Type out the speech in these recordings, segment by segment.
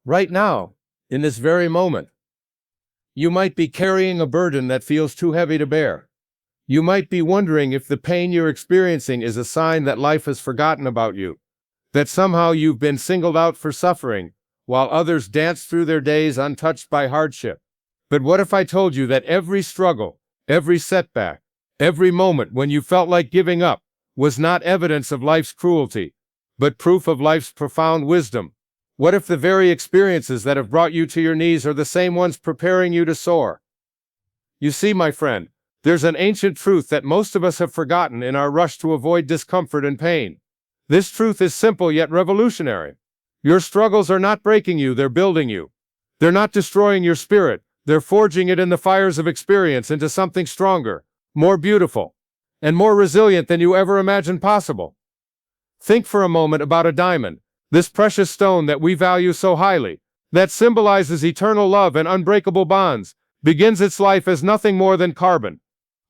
Right now, in this very moment, you might be carrying a burden that feels too heavy to bear. You might be wondering if the pain you're experiencing is a sign that life has forgotten about you, that somehow you've been singled out for suffering, while others dance through their days untouched by hardship. But what if I told you that every struggle, every setback, every moment when you felt like giving up, was not evidence of life's cruelty, but proof of life's profound wisdom? What if the very experiences that have brought you to your knees are the same ones preparing you to soar? You see, my friend, there's an ancient truth that most of us have forgotten in our rush to avoid discomfort and pain. This truth is simple yet revolutionary. Your struggles are not breaking you, they're building you. They're not destroying your spirit, they're forging it in the fires of experience into something stronger, more beautiful, and more resilient than you ever imagined possible. Think for a moment about a diamond, this precious stone that we value so highly, that symbolizes eternal love and unbreakable bonds, begins its life as nothing more than carbon.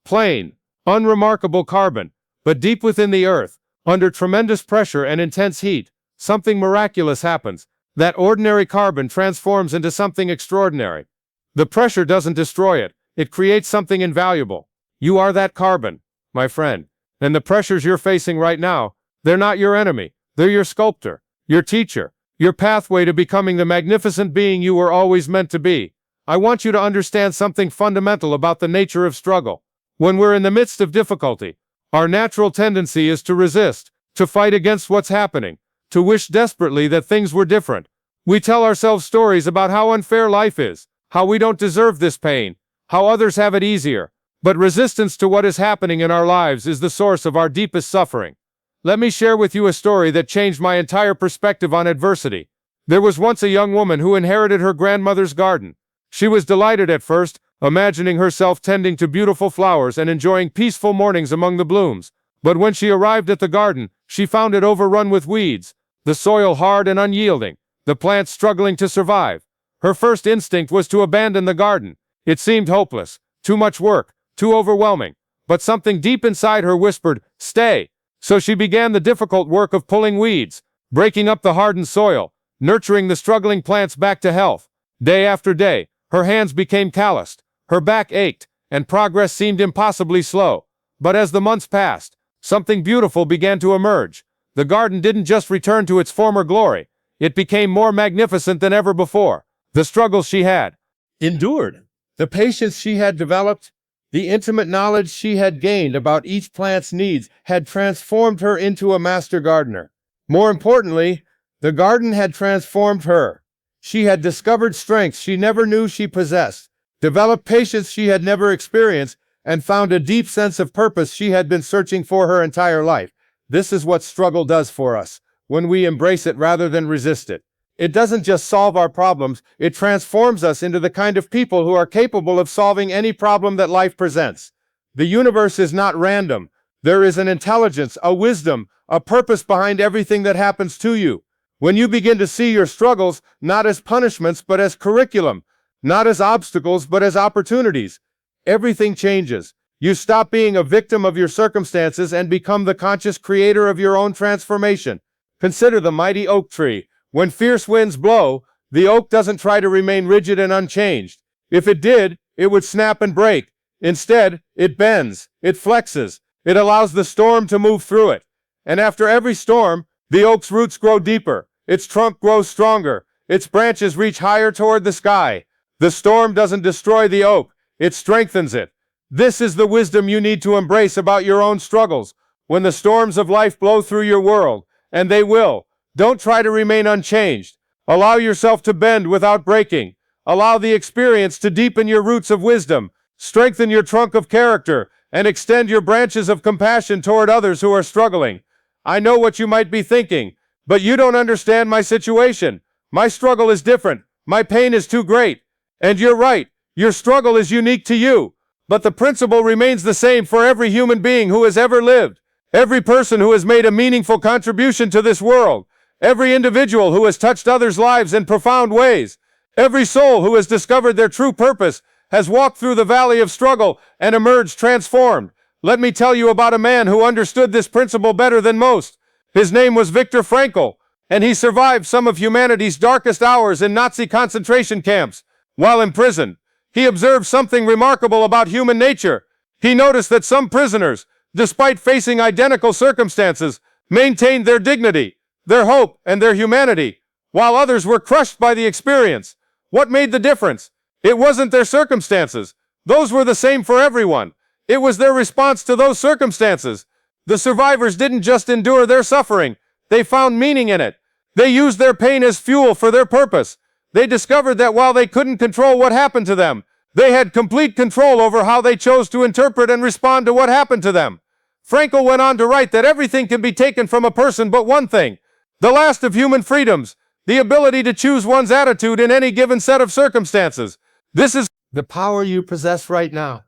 Plain, unremarkable carbon, but deep within the earth, under tremendous pressure and intense heat, something miraculous happens. That ordinary carbon transforms into something extraordinary. The pressure doesn't destroy it, it creates something invaluable. You are that carbon, my friend, and the pressures you're facing right now, they're not your enemy, they're your sculptor, your teacher, your pathway to becoming the magnificent being you were always meant to be. I want you to understand something fundamental about the nature of struggle. When we're in the midst of difficulty, our natural tendency is to resist, to fight against what's happening, to wish desperately that things were different. We tell ourselves stories about how unfair life is, how we don't deserve this pain, how others have it easier. But resistance to what is happening in our lives is the source of our deepest suffering. Let me share with you a story that changed my entire perspective on adversity. There was once a young woman who inherited her grandmother's garden. She was delighted at first, imagining herself tending to beautiful flowers and enjoying peaceful mornings among the blooms. But when she arrived at the garden, she found it overrun with weeds, the soil hard and unyielding, the plants struggling to survive. Her first instinct was to abandon the garden. It seemed hopeless, too much work, too overwhelming. But something deep inside her whispered, "Stay." So she began the difficult work of pulling weeds, breaking up the hardened soil, nurturing the struggling plants back to health. Day after day, her hands became calloused, her back ached, and progress seemed impossibly slow. But as the months passed, something beautiful began to emerge. The garden didn't just return to its former glory, it became more magnificent than ever before. The struggles she had endured, the patience she had developed, the intimate knowledge she had gained about each plant's needs had transformed her into a master gardener. More importantly, the garden had transformed her. She had discovered strengths she never knew she possessed, developed patience she had never experienced, and found a deep sense of purpose she had been searching for her entire life. This is what struggle does for us, when we embrace it rather than resist it. It doesn't just solve our problems, it transforms us into the kind of people who are capable of solving any problem that life presents. The universe is not random. There is an intelligence, a wisdom, a purpose behind everything that happens to you. When you begin to see your struggles not as punishments but as curriculum, not as obstacles but as opportunities, everything changes. You stop being a victim of your circumstances and become the conscious creator of your own transformation. Consider the mighty oak tree. When fierce winds blow, the oak doesn't try to remain rigid and unchanged. If it did, it would snap and break. Instead, it bends, it flexes, it allows the storm to move through it. And after every storm, the oak's roots grow deeper, its trunk grows stronger, its branches reach higher toward the sky. The storm doesn't destroy the oak, it strengthens it. This is the wisdom you need to embrace about your own struggles. When the storms of life blow through your world, and they will, don't try to remain unchanged. Allow yourself to bend without breaking. Allow the experience to deepen your roots of wisdom, strengthen your trunk of character, and extend your branches of compassion toward others who are struggling. I know what you might be thinking, but you don't understand my situation. My struggle is different. My pain is too great. And you're right, your struggle is unique to you. But the principle remains the same for every human being who has ever lived. Every person who has made a meaningful contribution to this world. Every individual who has touched others' lives in profound ways. Every soul who has discovered their true purpose has walked through the valley of struggle and emerged transformed. Let me tell you about a man who understood this principle better than most. His name was Viktor Frankl. and he survived some of humanity's darkest hours in Nazi concentration camps. While in prison, he observed something remarkable about human nature. He noticed that some prisoners, despite facing identical circumstances, maintained their dignity, their hope, and their humanity, while others were crushed by the experience. What made the difference? It wasn't their circumstances. Those were the same for everyone. It was their response to those circumstances. The survivors didn't just endure their suffering. They found meaning in it. They used their pain as fuel for their purpose. They discovered that while they couldn't control what happened to them, they had complete control over how they chose to interpret and respond to what happened to them. Frankl went on to write that everything can be taken from a person but one thing, the last of human freedoms, the ability to choose one's attitude in any given set of circumstances. This is the power you possess right now.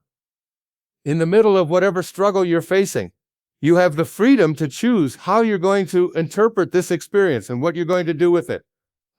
In the middle of whatever struggle you're facing, you have the freedom to choose how you're going to interpret this experience and what you're going to do with it.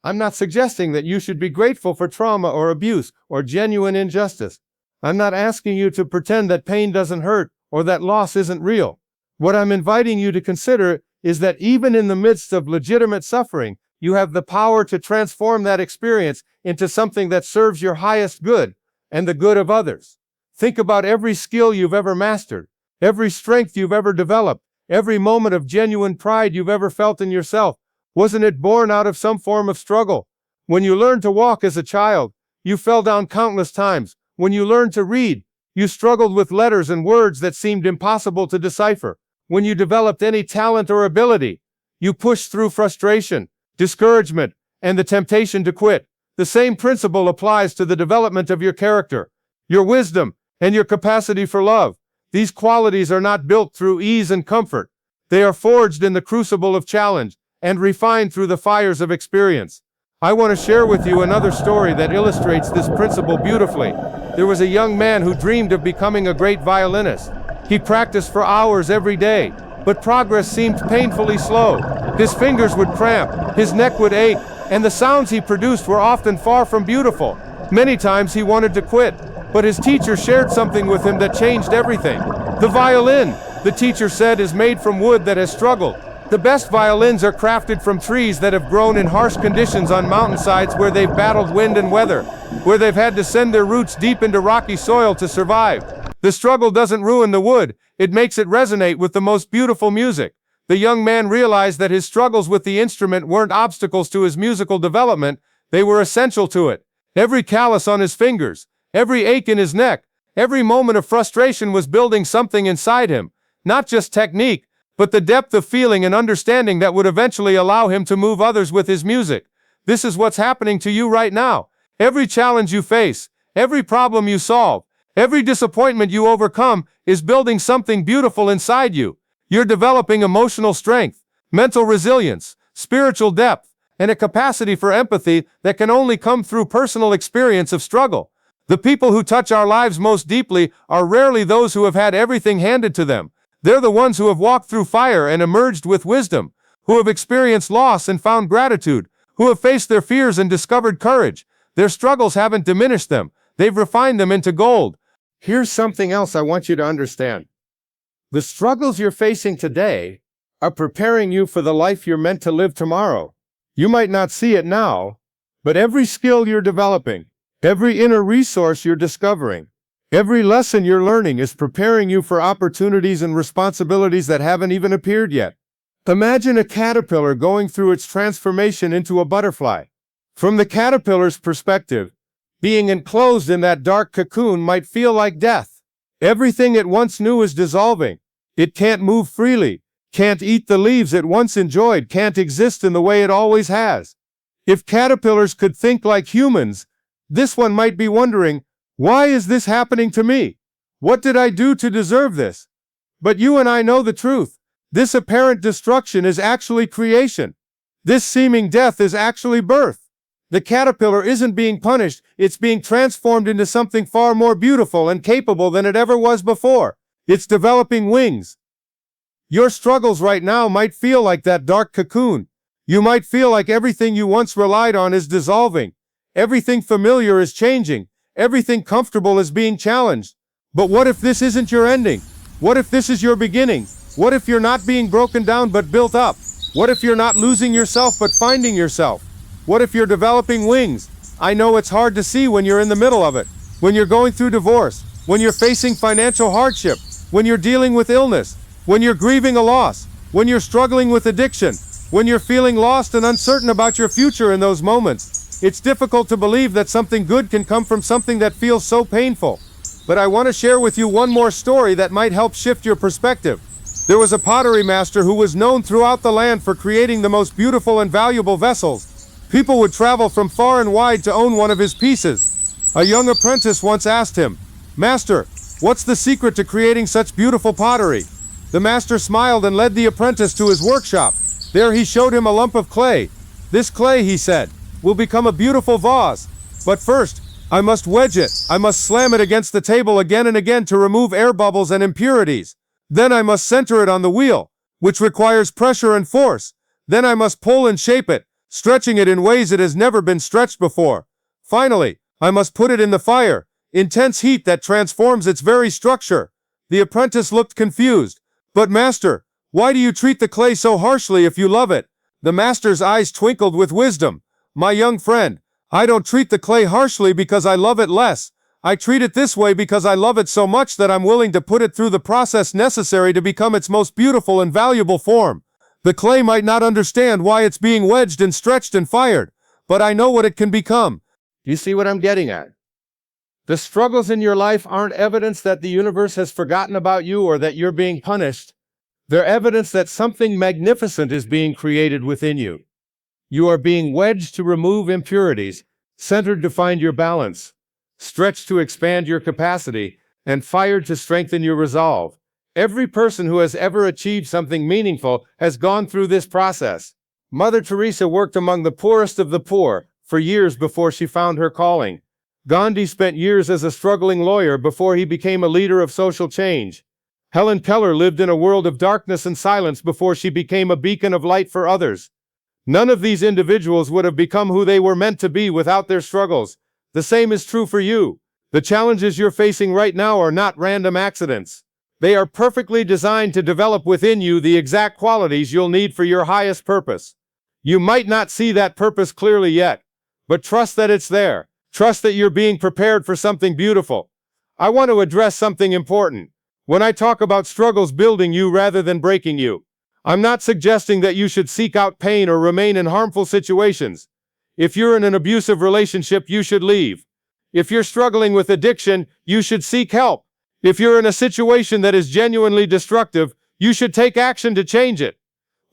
I'm not suggesting that you should be grateful for trauma or abuse or genuine injustice. I'm not asking you to pretend that pain doesn't hurt or that loss isn't real. What I'm inviting you to consider is that even in the midst of legitimate suffering, you have the power to transform that experience into something that serves your highest good and the good of others. Think about every skill you've ever mastered, every strength you've ever developed, every moment of genuine pride you've ever felt in yourself. Wasn't it born out of some form of struggle? When you learned to walk as a child, you fell down countless times. When you learned to read, you struggled with letters and words that seemed impossible to decipher. When you developed any talent or ability, you pushed through frustration, discouragement, and the temptation to quit. The same principle applies to the development of your character, your wisdom, and your capacity for love. These qualities are not built through ease and comfort. They are forged in the crucible of challenge and refined through the fires of experience. I want to share with you another story that illustrates this principle beautifully. There was a young man who dreamed of becoming a great violinist. He practiced for hours every day, but progress seemed painfully slow. His fingers would cramp, his neck would ache, and the sounds he produced were often far from beautiful. Many times he wanted to quit, but his teacher shared something with him that changed everything. The violin, the teacher said, is made from wood that has struggled. The best violins are crafted from trees that have grown in harsh conditions on mountainsides where they've battled wind and weather, where they've had to send their roots deep into rocky soil to survive. The struggle doesn't ruin the wood, it makes it resonate with the most beautiful music. The young man realized that his struggles with the instrument weren't obstacles to his musical development, they were essential to it. Every callus on his fingers, every ache in his neck, every moment of frustration was building something inside him, not just technique, but the depth of feeling and understanding that would eventually allow him to move others with his music. This is what's happening to you right now. Every challenge you face, every problem you solve, every disappointment you overcome is building something beautiful inside you. You're developing emotional strength, mental resilience, spiritual depth, and a capacity for empathy that can only come through personal experience of struggle. The people who touch our lives most deeply are rarely those who have had everything handed to them. They're the ones who have walked through fire and emerged with wisdom, who have experienced loss and found gratitude, who have faced their fears and discovered courage. Their struggles haven't diminished them, they've refined them into gold. Here's something else I want you to understand. The struggles you're facing today are preparing you for the life you're meant to live tomorrow. You might not see it now, but every skill you're developing, every inner resource you're discovering, every lesson you're learning is preparing you for opportunities and responsibilities that haven't even appeared yet. Imagine a caterpillar going through its transformation into a butterfly. From the caterpillar's perspective, being enclosed in that dark cocoon might feel like death. Everything it once knew is dissolving. It can't move freely, can't eat the leaves it once enjoyed, can't exist in the way it always has. If caterpillars could think like humans, this one might be wondering, why is this happening to me? What did I do to deserve this? But you and I know the truth. This apparent destruction is actually creation. This seeming death is actually birth. The caterpillar isn't being punished, it's being transformed into something far more beautiful and capable than it ever was before. It's developing wings. Your struggles right now might feel like that dark cocoon. You might feel like everything you once relied on is dissolving. Everything familiar is changing. Everything comfortable is being challenged. But what if this isn't your ending? What if this is your beginning? What if you're not being broken down but built up? What if you're not losing yourself but finding yourself? What if you're developing wings? I know it's hard to see when you're in the middle of it. When you're going through divorce, when you're facing financial hardship, when you're dealing with illness, when you're grieving a loss, when you're struggling with addiction, when you're feeling lost and uncertain about your future in those moments. It's difficult to believe that something good can come from something that feels so painful. But I want to share with you one more story that might help shift your perspective. There was a pottery master who was known throughout the land for creating the most beautiful and valuable vessels. People would travel from far and wide to own one of his pieces. A young apprentice once asked him, "Master, what's the secret to creating such beautiful pottery?" The master smiled and led the apprentice to his workshop. There he showed him a lump of clay. "This clay," he said, "will become a beautiful vase. But first, I must wedge it. I must slam it against the table again and again to remove air bubbles and impurities. Then I must center it on the wheel, which requires pressure and force. Then I must pull and shape it, stretching it in ways it has never been stretched before. Finally, I must put it in the fire, intense heat that transforms its very structure." The apprentice looked confused. "But master, why do you treat the clay so harshly if you love it?" The master's eyes twinkled with wisdom. "My young friend, I don't treat the clay harshly because I love it less. I treat it this way because I love it so much that I'm willing to put it through the process necessary to become its most beautiful and valuable form. The clay might not understand why it's being wedged and stretched and fired, but I know what it can become." You see what I'm getting at? The struggles in your life aren't evidence that the universe has forgotten about you or that you're being punished. They're evidence that something magnificent is being created within you. You are being wedged to remove impurities, centered to find your balance, stretched to expand your capacity, and fired to strengthen your resolve. Every person who has ever achieved something meaningful has gone through this process. Mother Teresa worked among the poorest of the poor for years before she found her calling. Gandhi spent years as a struggling lawyer before he became a leader of social change. Helen Keller lived in a world of darkness and silence before she became a beacon of light for others. None of these individuals would have become who they were meant to be without their struggles. The same is true for you. The challenges you're facing right now are not random accidents. They are perfectly designed to develop within you the exact qualities you'll need for your highest purpose. You might not see that purpose clearly yet, but trust that it's there. Trust that you're being prepared for something beautiful. I want to address something important. When I talk about struggles building you rather than breaking you, I'm not suggesting that you should seek out pain or remain in harmful situations. If you're in an abusive relationship, you should leave. If you're struggling with addiction, you should seek help. If you're in a situation that is genuinely destructive, you should take action to change it.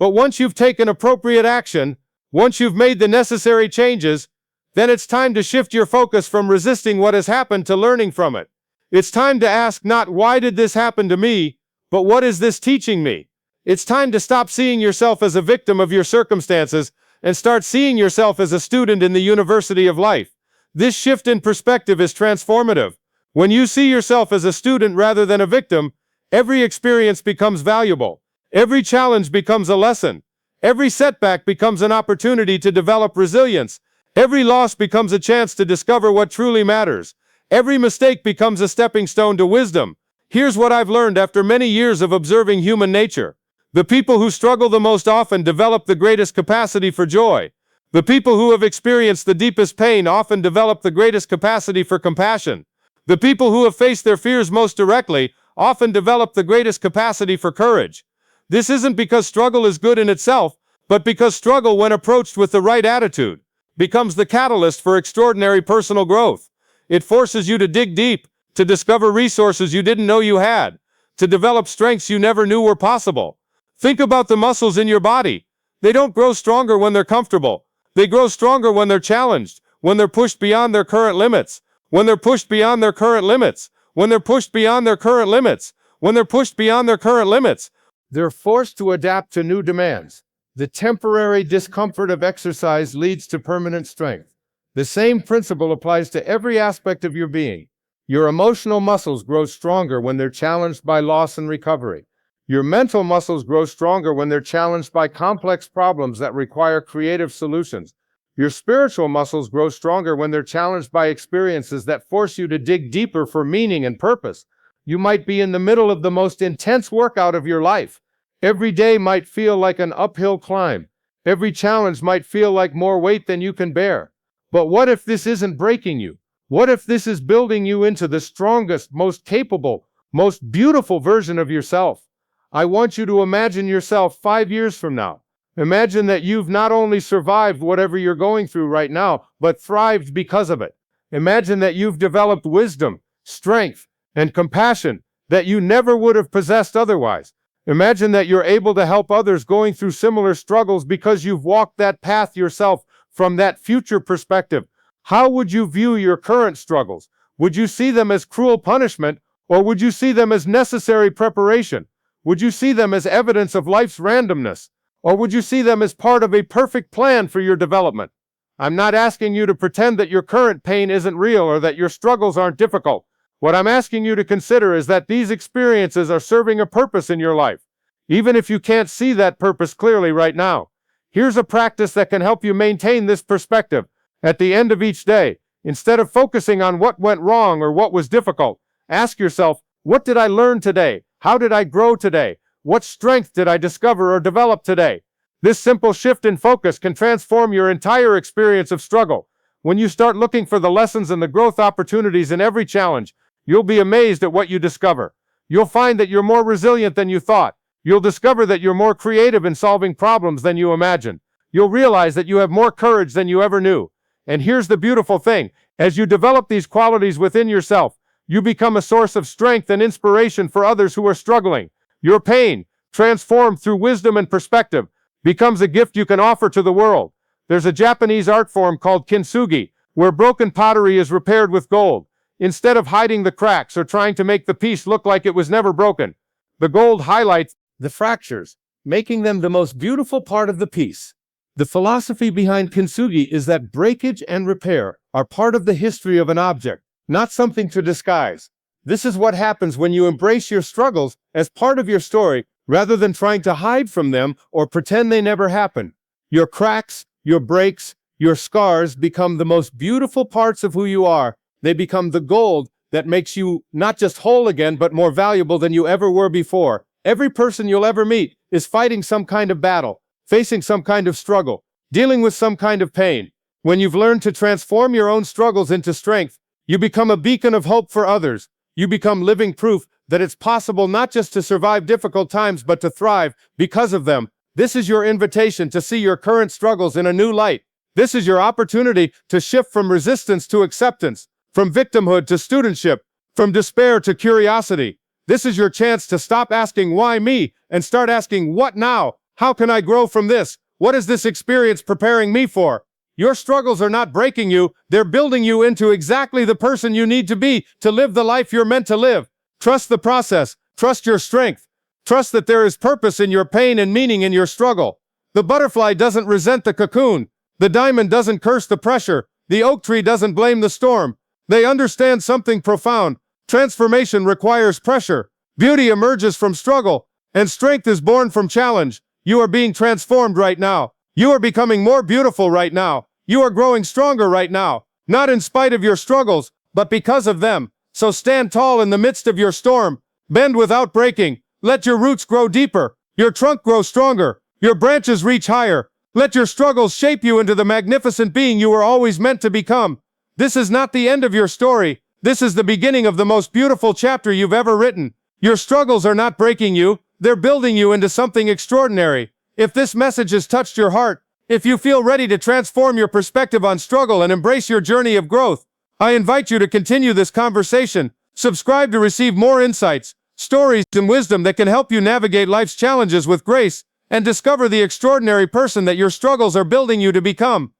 But once you've taken appropriate action, once you've made the necessary changes, then it's time to shift your focus from resisting what has happened to learning from it. It's time to ask not "why did this happen to me?" but "what is this teaching me?" It's time to stop seeing yourself as a victim of your circumstances and start seeing yourself as a student in the university of life. This shift in perspective is transformative. When you see yourself as a student rather than a victim, every experience becomes valuable. Every challenge becomes a lesson. Every setback becomes an opportunity to develop resilience. Every loss becomes a chance to discover what truly matters. Every mistake becomes a stepping stone to wisdom. Here's what I've learned after many years of observing human nature. The people who struggle the most often develop the greatest capacity for joy. The people who have experienced the deepest pain often develop the greatest capacity for compassion. The people who have faced their fears most directly often develop the greatest capacity for courage. This isn't because struggle is good in itself, but because struggle, when approached with the right attitude, becomes the catalyst for extraordinary personal growth. It forces you to dig deep, to discover resources you didn't know you had, to develop strengths you never knew were possible. Think about the muscles in your body. They don't grow stronger when they're comfortable. They grow stronger when they're challenged, when they're pushed beyond their current limits, when they're pushed beyond their current limits, when they're pushed beyond their current limits, when they're pushed beyond their current limits. They're forced to adapt to new demands. The temporary discomfort of exercise leads to permanent strength. The same principle applies to every aspect of your being. Your emotional muscles grow stronger when they're challenged by loss and recovery. Your mental muscles grow stronger when they're challenged by complex problems that require creative solutions. Your spiritual muscles grow stronger when they're challenged by experiences that force you to dig deeper for meaning and purpose. You might be in the middle of the most intense workout of your life. Every day might feel like an uphill climb. Every challenge might feel like more weight than you can bear. But what if this isn't breaking you? What if this is building you into the strongest, most capable, most beautiful version of yourself? I want you to imagine yourself 5 years from now. Imagine that you've not only survived whatever you're going through right now, but thrived because of it. Imagine that you've developed wisdom, strength, and compassion that you never would have possessed otherwise. Imagine that you're able to help others going through similar struggles because you've walked that path yourself from that future perspective. How would you view your current struggles? Would you see them as cruel punishment, or would you see them as necessary preparation? Would you see them as evidence of life's randomness, or would you see them as part of a perfect plan for your development? I'm not asking you to pretend that your current pain isn't real or that your struggles aren't difficult. What I'm asking you to consider is that these experiences are serving a purpose in your life, even if you can't see that purpose clearly right now. Here's a practice that can help you maintain this perspective. At the end of each day, instead of focusing on what went wrong or what was difficult, ask yourself, what did I learn today? How did I grow today? What strength did I discover or develop today? This simple shift in focus can transform your entire experience of struggle. When you start looking for the lessons and the growth opportunities in every challenge, you'll be amazed at what you discover. You'll find that you're more resilient than you thought. You'll discover that you're more creative in solving problems than you imagined. You'll realize that you have more courage than you ever knew. And here's the beautiful thing. As you develop these qualities within yourself, you become a source of strength and inspiration for others who are struggling. Your pain, transformed through wisdom and perspective, becomes a gift you can offer to the world. There's a Japanese art form called Kintsugi, where broken pottery is repaired with gold. Instead of hiding the cracks or trying to make the piece look like it was never broken, the gold highlights the fractures, making them the most beautiful part of the piece. The philosophy behind Kintsugi is that breakage and repair are part of the history of an object, not something to disguise. This is what happens when you embrace your struggles as part of your story, rather than trying to hide from them or pretend they never happened. Your cracks, your breaks, your scars become the most beautiful parts of who you are. They become the gold that makes you not just whole again, but more valuable than you ever were before. Every person you'll ever meet is fighting some kind of battle, facing some kind of struggle, dealing with some kind of pain. When you've learned to transform your own struggles into strength, you become a beacon of hope for others. You become living proof that it's possible not just to survive difficult times, but to thrive because of them. This is your invitation to see your current struggles in a new light. This is your opportunity to shift from resistance to acceptance, from victimhood to studentship, from despair to curiosity. This is your chance to stop asking why me and start asking what now? How can I grow from this? What is this experience preparing me for? Your struggles are not breaking you, they're building you into exactly the person you need to be to live the life you're meant to live. Trust the process, trust your strength, trust that there is purpose in your pain and meaning in your struggle. The butterfly doesn't resent the cocoon, the diamond doesn't curse the pressure, the oak tree doesn't blame the storm. They understand something profound. Transformation requires pressure, beauty emerges from struggle, and strength is born from challenge. You are being transformed right now. You are becoming more beautiful right now. You are growing stronger right now, not in spite of your struggles, but because of them. So stand tall in the midst of your storm. Bend without breaking. Let your roots grow deeper. Your trunk grow stronger. Your branches reach higher. Let your struggles shape you into the magnificent being you were always meant to become. This is not the end of your story. This is the beginning of the most beautiful chapter you've ever written. Your struggles are not breaking you. They're building you into something extraordinary. If this message has touched your heart, if you feel ready to transform your perspective on struggle and embrace your journey of growth, I invite you to continue this conversation. Subscribe to receive more insights, stories, and wisdom that can help you navigate life's challenges with grace and discover the extraordinary person that your struggles are building you to become.